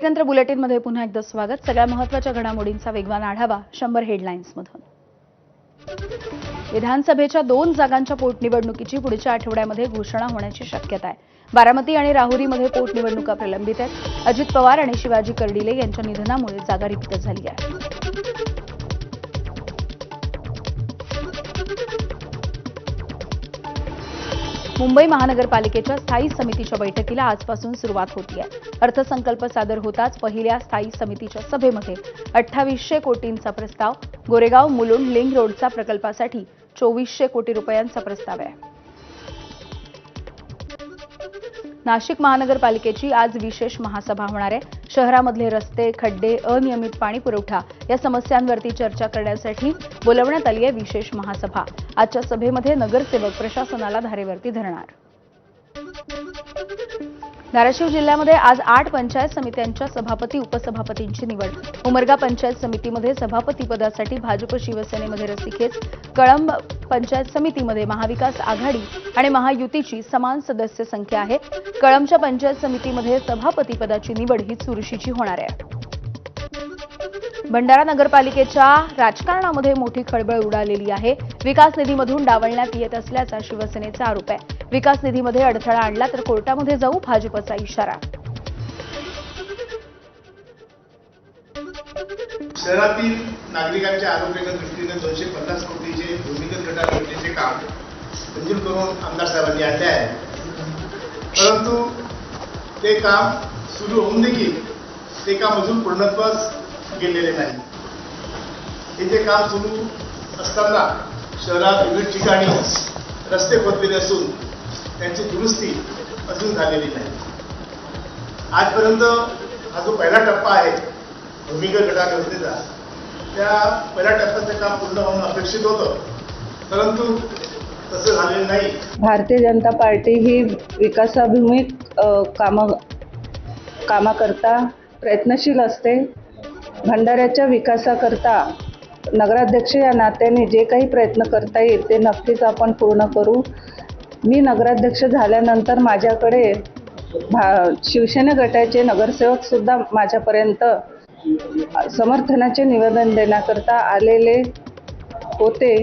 स्वातंत्र्य बुलेटिनमध्ये पुन्हा एकदा स्वागत। सगळ्या महत्त्वाच्या घडामोडींचा वेगवान आढावा 100 हेडलाईन्समधून। विधानसभेच्या 2 जागांच्या पोटनिवडणुकीची पुढच्या आठवड्यामध्ये घोषणा होण्याची शक्यता आहे। बारामती आणि राहुरीमध्ये पोटनिवडणुका प्रलंबित आहेत। अजित पवार आणि शिवाजी कर्डिले यांच्या निधनामुळे जागा रिक्त झाली आहे। मुंबई महानगरपालिकेच्या स्थायी समितीच्या बैठकीला आजपासून सुरुवात होती आहे। अर्थसंकल्प सादर होताच पहिल्या स्थायी समितीच्या सभेमध्ये 2800 कोटींचा प्रस्ताव, गोरेगाव मुलुंड लिंक रोडचा प्रकल्पासाठी 2400 कोटी रुपयांचा प्रस्ताव आहे। नाशिक महानगरपालिकेची आज विशेष महासभा होणार आहे। शहरामधले रस्ते, खड्डे, अनियमित पाणी पुरवठा या समस्यांवरती चर्चा करण्यासाठी बोलवण्यात आली आहे विशेष महासभा। आजच्या सभेमध्ये नगरसेवक प्रशासनाला धारेवरती धरणार। धाराशिव जिल्ह्यामध्ये आज 8 पंचायत समित्यांच्या सभापती उपसभापतींची निवड। उमरगा पंचायत समितीमध्ये सभापती पदासाठी भाजप शिवसेनेमध्ये रस्सीखेच। कळंब पंचायत समितीमध्ये महाविकास आघाडी आणि महायुतीची समान सदस्य संख्या आहे। कळंबच्या पंचायत समितीमध्ये सभापती पदाची निवड ही चुरशीची होणार आहे। भंडारा नगरपालिकेच्या राजकारणामध्ये मोठी खळबळ उडालेली आहे। विकास निधीमधून डावलण्यात येत असल्याचा शिवसेनेचा आरोप आहे। विकास निधीमध्ये अडथळा आणला तर कोर्टामध्ये जाऊ, भाजपचा इशारा। शहरातील नागरिकांच्या आरोग्याच्या दृष्टीने 250 कोटीचे भूमिगत गटार योजनेचे काम मंजूर करून आमदार साहेबांनी आणले आहे, परंतु ते काम सुरू होऊन देखील ते काम अजून पूर्णत्वास गेलेले नाही। हे जे काम सुरू असताना शहरात विविध ठिकाणी रस्ते खोदलेले असून त्यांची दुरुस्ती अजून झालेली नाही। आजपर्यंत हा जो पहिला टप्पा आहे भूमिगत गटार योजनेचा, त्या पहिल्या टप्प्याचं काम पूर्ण होणं अपेक्षित होतं, परंतु तसं झालेलं नाही। भारतीय जनता पार्टी ही विकासाभिमुख कामाकरता प्रयत्नशील असते। भंडाऱ्याच्या विकासाकरता नगराध्यक्ष या नात्याने जे काही प्रयत्न करता येईल ते नक्कीच आपण पूर्ण करू। मी नगराध्यक्ष झाल्यानंतर माझ्याकडे शिवसेना गटाचे नगरसेवक सुद्धा माझ्यापर्यंत समर्थनाचे निवेदन देण्याकरता आलेले होते।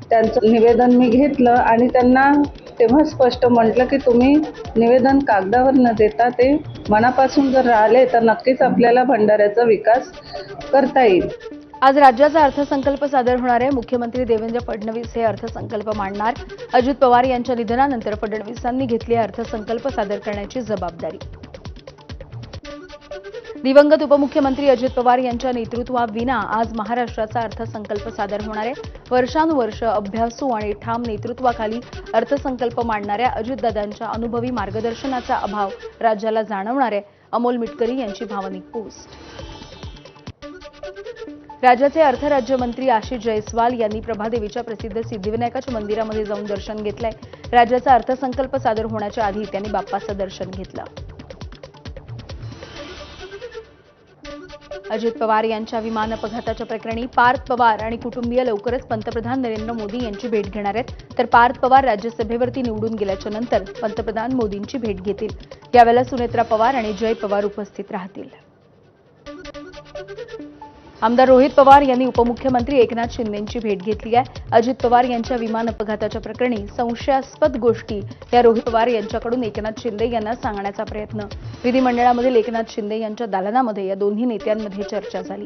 त्यांचं निवेदन मी घेतलं आणि त्यांना तेव्हा स्पष्ट म्हटलं की तुम्ही निवेदन कागदावर न देता ते मनापासून जर राहिले तर नक्कीच आपल्याला भंडाऱ्याचा विकास करता येईल। आज राज्याचा अर्थसंकल्प सादर होणार आहे। मुख्यमंत्री देवेंद्र फडणवीस हे अर्थसंकल्प मांडणार। अजित पवार यांच्या निधनानंतर फडणवीसांनी घेतली अर्थसंकल्प सादर करण्याची जबाबदारी। दिवंगत उपमुख्यमंत्री अजित पवार यांच्या नेतृत्वाविना आज महाराष्ट्राचा अर्थसंकल्प सादर होणार आहे। वर्षानुवर्ष अभ्यासू आणि ठाम नेतृत्वाखाली अर्थसंकल्प मांडणाऱ्या अजितदादांच्या अनुभवी मार्गदर्शनाचा अभाव राज्याला जाणवणार आहे। अमोल मिटकरी यांची भावनिक पोस्ट। राज्याचे अर्थ राज्यमंत्री आशिष जयस्वाल यांनी प्रभादेवीच्या प्रसिद्ध सिद्धिविनायकाच्या मंदिरामध्ये जाऊन दर्शन घेतलंय। राज्याचा अर्थसंकल्प सादर होण्याच्या आधी त्यांनी बाप्पाचं दर्शन घेतलं। अजित पवार यांच्या विमान अपघाताच्या प्रकरणी पार्थ पवार आणि कुटुंबीय लवकरच पंतप्रधान नरेंद्र मोदी यांची भेट घेणार आहेत। तर पार्थ पवार राज्यसभेवरती निवडून गेल्याच्या नंतर पंतप्रधान मोदींची भेट घेतील। यावेळेला सुनेत्रा पवार आणि जय पवार उपस्थित राहतील। आमदार रोहित पवार यांनी उपमुख्यमंत्री एकनाथ शिंदेंची भेट घेतली आहे। अजित पवार यांच्या विमान अपघाताच्या प्रकरणी संशयास्पद गोष्टी या रोहित पवार यांच्याकडून एकनाथ शिंदे यांना सांगण्याचा प्रयत्न। विधिमंडळामधील एकनाथ शिंदे यांच्या दालनामध्ये या दोन्ही नेत्यांमध्ये चर्चा झाली।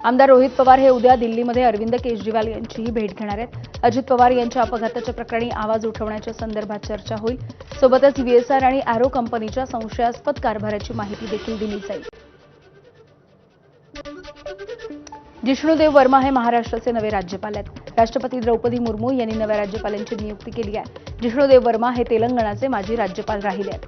आमदार रोहित पवार हे उद्या दिल्लीमध्ये अरविंद केजरीवाल यांचीही भेट घेणार आहेत। अजित पवार यांच्या अपघाताच्या प्रकरणी आवाज उठवण्याच्या संदर्भात चर्चा होईल। सोबतच व्हीएसआर आणि अॅरो कंपनीच्या संशयास्पद कारभाराची माहिती देखील दिली जाईल। जिष्णुदेव वर्मा हे महाराष्ट्राचे नवे राज्यपाल आहेत। राष्ट्रपती द्रौपदी मुर्मू यांनी नव्या राज्यपालांची नियुक्ती केली आहे। जिष्णुदेव वर्मा हे तेलंगणाचे माजी राज्यपाल राहिले आहेत।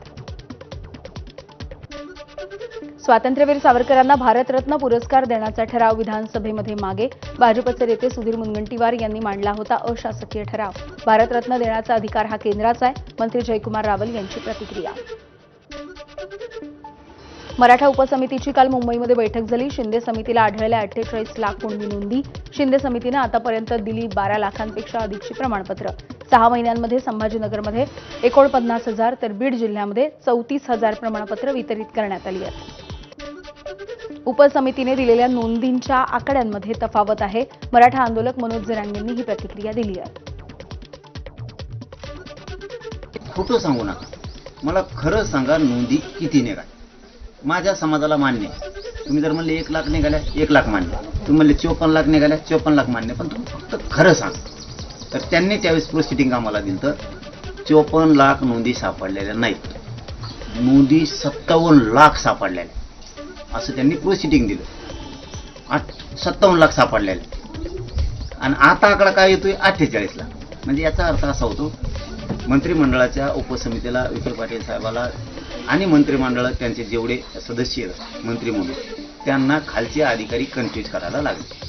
स्वातंत्र्यवीर सावरकरांना भारतरत्न पुरस्कार देण्याचा ठराव विधानसभेमध्ये मागे। भाजपचे नेते सुधीर मुनगंटीवार यांनी मांडला होता अशासकीय ठराव। भारतरत्न देण्याचा अधिकार हा केंद्राचा आहे। मंत्री जयकुमार रावल यांची प्रतिक्रिया। मराठा उपसमितीची काल मुंबईमध्ये बैठक झाली। शिंदे समितीला आढळल्या 48 लाख कुणबी नोंदी। शिंदे समितीने आतापर्यंत दिली 12 लाखांपेक्षा अधिकची प्रमाणपत्र। 6 महिन्यांमध्ये संभाजीनगरमध्ये 49,000 तर बीड जिल्ह्यामध्ये 34,000 प्रमाणपत्र वितरित करण्यात आली आहेत. उपसमितीने दिलेल्या नोंदींच्या आकड्यांमध्ये तफावत आहे. मराठा आंदोलक मनोज जरांगेंनी ही प्रतिक्रिया दिली आहे. खोटं सांगू नका, मला खरं सांगा, नोंदी किती निघाल्या? माझ्या समाजाला मान्य आहे. तुम्ही जर म्हणले 1 लाख निघाल्या, 1 लाख मान्य. तुम्ही म्हणले 54 लाख निघाल्या, 54 लाख मान्य. पण तुम्ही फक्त खरं सांगा. तर त्यांनी त्यावेळेस प्रोसिडिंग आम्हाला दिलं तर 54 लाख नोंदी सापडलेल्या नाहीत, नोंदी 57 लाख सापडलेल्या असं त्यांनी प्रोसिडिंग दिलं. 57 लाख सापडलेल्या. आणि आता आकडा काय येतोय? 48 लाख. म्हणजे याचा अर्थ असा होतो, मंत्रिमंडळाच्या उपसमितीला विखे पाटील साहेबाला आणि मंत्रिमंडळात त्यांचे जेवढे सदस्य आहेत मंत्री म्हणून, त्यांना खालचे अधिकारी कन्फ्यूज करायला लागले.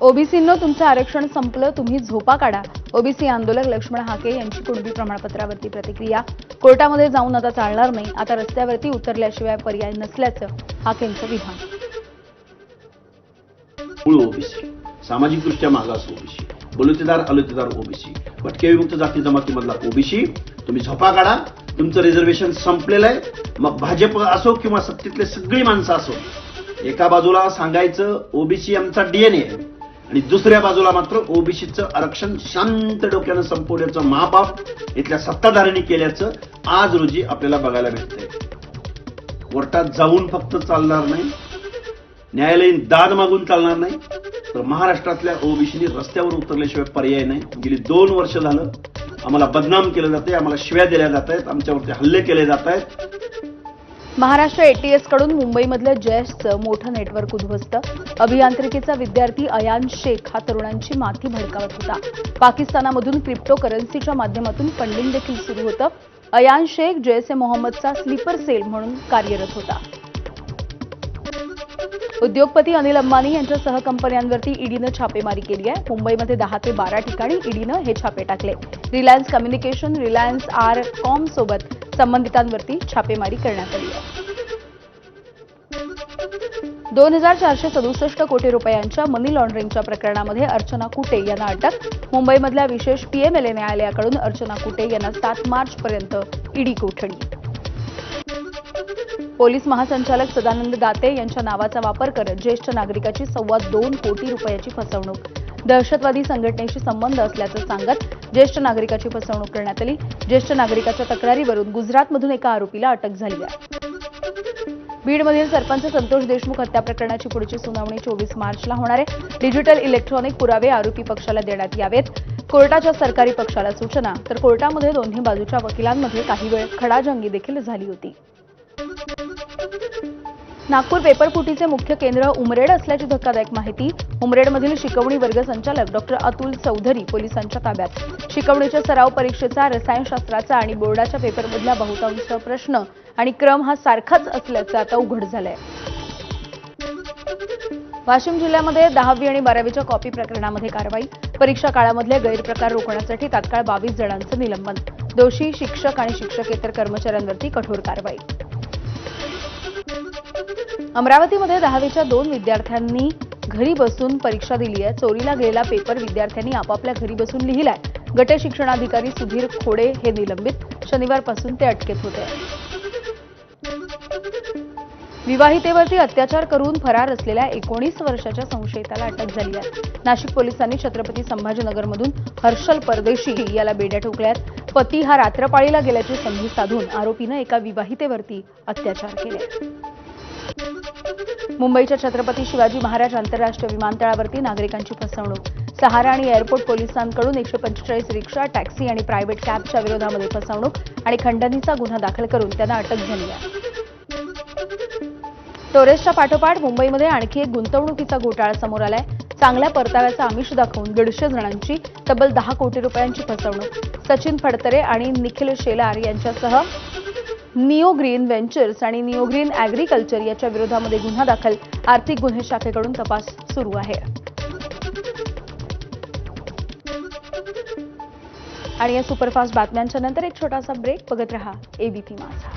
ओबीसींनो, तुमचं आरक्षण संपलं, तुम्ही झोपा काढा. ओबीसी आंदोलक लक्ष्मण हाके यांची कुणबी प्रमाणपत्रावरती प्रतिक्रिया. कोर्टामध्ये जाऊन आता चालणार नाही, आता रस्त्यावरती उतरल्याशिवाय पर्याय नसल्याचं हाकेंचं विधान. मूळ ओबीसी, सामाजिकदृष्ट्या मागास ओबीसी, बलुतेदार अलुतेदार ओबीसी, भटके विमुक्त जाती जमातीमधला ओबीसी, तुम्ही झोपा काढा. तुमचं रिझर्वेशन संपलेलं आहे. मग भाजप असो किंवा सत्तेतले सगळी माणसं असो, एका बाजूला सांगायचं ओबीसी आमचा डीएनए आहे आणि दुसऱ्या बाजूला मात्र ओबीसीचं आरक्षण शांत डोक्यानं संपवण्याचं महापाप इथल्या सत्ताधाऱ्यांनी केल्याचं आज रोजी आपल्याला बघायला भेटतंय. कोर्टात जाऊन फक्त चालणार नाही, न्यायालयीन दाद मागून चालणार नाही, तर महाराष्ट्रातल्या ओबीसीनी रस्त्यावर उतरल्याशिवाय पर्याय नाही. गेली 2 वर्ष झालं आम्हाला बदनाम केलं जाते, आम्हाला शिव्या दिल्या जात आहेत, आमच्यावरती हल्ले केले जात आहेत. महाराष्ट्र एटीएस कडून मुंबईमधल्या जयशचं मोठं नेटवर्क उद्ध्वस्त. अभियांत्रिकीचा विद्यार्थी अयान शेख हा तरुणांची माथी भडकावत होता. पाकिस्तानामधून क्रिप्टो करन्सीच्या माध्यमातून फंडिंग देखील सुरू होतं. अयान शेख जैश ए मोहम्मदचा स्लीपर सेल म्हणून कार्यरत होता. उद्योगपती अनिल अंबानी यांच्या सहकंपन्यांवरती ईडीनं छापेमारी केली आहे. मुंबईमध्ये 10 ते 12 ठिकाणी ईडीनं हे छापे टाकले. Reliance communication, Reliance R com सोबत संबंधितांवरती छापेमारी करण्यात आली आहे. 2,467 कोटी रुपयांच्या मनी लॉन्ड्रिंगच्या प्रकरणामध्ये अर्चना कुटे यांना अटक. मुंबईमधल्या विशेष पीएमएलए न्यायालयाकडून अर्चना कुटे यांना 7 मार्चपर्यंत ईडी कोठडी. पोलीस महासंचालक सदानंद दाते यांच्या नावाचा वापर करत ज्येष्ठ नागरिकाची 2.25 कोटी रुपयाची फसवणूक. दहशतवादी संघटनेशी संबंध असल्याचं सांगत ज्येष्ठ नागरिकाची फसवणूक करण्यात आली. ज्येष्ठ नागरिकाच्या तक्रारीवरून गुजरातमधून एका आरोपीला अटक झाली आहे. बीडमधील सरपंच संतोष देशमुख हत्या प्रकरणाची पुढची सुनावणी 24 मार्चला होणार आहे. डिजिटल इलेक्ट्रॉनिक पुरावे आरोपी पक्षाला देण्यात यावेत. कोर्टाच्या सरकारी पक्षाला सूचना. तर कोर्टामध्ये दोन्ही बाजूच्या वकिलांमध्ये काही वेळ खडाजंगी देखील झाली होती. नागपूर पेपरफुटीचे मुख्य केंद्र उमरेड असल्याची धक्कादायक माहिती. उमरेडमधील शिकवणी वर्ग संचालक डॉ. अतुल चौधरी पोलिसांच्या ताब्यात. शिकवणीच्या सराव परीक्षेचा, रसायनशास्त्राचा आणि बोर्डाच्या पेपरमधला बहुतांश प्रश्न आणि क्रम हा सारखाच असल्याचं आता उघड झालंय. वाशिम जिल्ह्यामध्ये 10वी आणि 12वीच्या कॉपी प्रकरणामध्ये कारवाई. परीक्षा काळामधले गैरप्रकार रोखण्यासाठी तात्काळ 22 जणांचं निलंबन. दोषी शिक्षक आणि शिक्षकेतर कर्मचाऱ्यांवरती कठोर कारवाई. अमरावतीमध्ये 10वीच्या 2 विद्यार्थ्यांनी घरी बसून परीक्षा दिली आहे. चोरीला गेलेला पेपर विद्यार्थ्यांनी आपापल्या घरी बसून लिहिलाय. गट शिक्षणाधिकारी सुधीर खोडे हे निलंबित. शनिवारपासून ते अटकेत होते. विवाहितेवरती अत्याचार करून फरार असलेल्या 19 वर्षाच्या संशयिताला अटक झाली आहे. नाशिक पोलिसांनी छत्रपती संभाजीनगरमधून हर्षल परदेशी याला बेड्या ठोकल्यात. पती हा रात्रपाळीला गेल्याची संधी साधून आरोपीनं एका विवाहितेवरती अत्याचार केले. मुंबईच्या छत्रपती शिवाजी महाराज आंतरराष्ट्रीय विमानतळावरती नागरिकांची फसवणूक. सहारा आणि एअरपोर्ट पोलिसांकडून 145 रिक्षा, टॅक्सी आणि प्रायव्हेट कॅबच्या विरोधामध्ये फसवणूक आणि खंडणीचा गुन्हा दाखल करून त्यांना अटक झाली आहे. टोरेसच्या पाठोपाठ मुंबईमध्ये आणखी एक गुंतवणुकीचा घोटाळा समोर आलाय. चांगल्या परताव्याचा आमिष दाखवून 150 जणांची तब्बल 10 कोटी रुपयांची फसवणूक. सचिन फडतरे आणि निखिल शेलार यांच्यासह निओ ग्रीन व्हेंचर्स आणि निओ ग्रीन ॲग्रिकल्चर याच्या विरोधामध्ये गुन्हा दाखल. आर्थिक गुन्हे शाखेकडून तपास सुरू आहे. आणि या सुपरफास्ट बातम्यांच्या नंतर एक छोटासा ब्रेक. बघत रहा एबीपी माझा.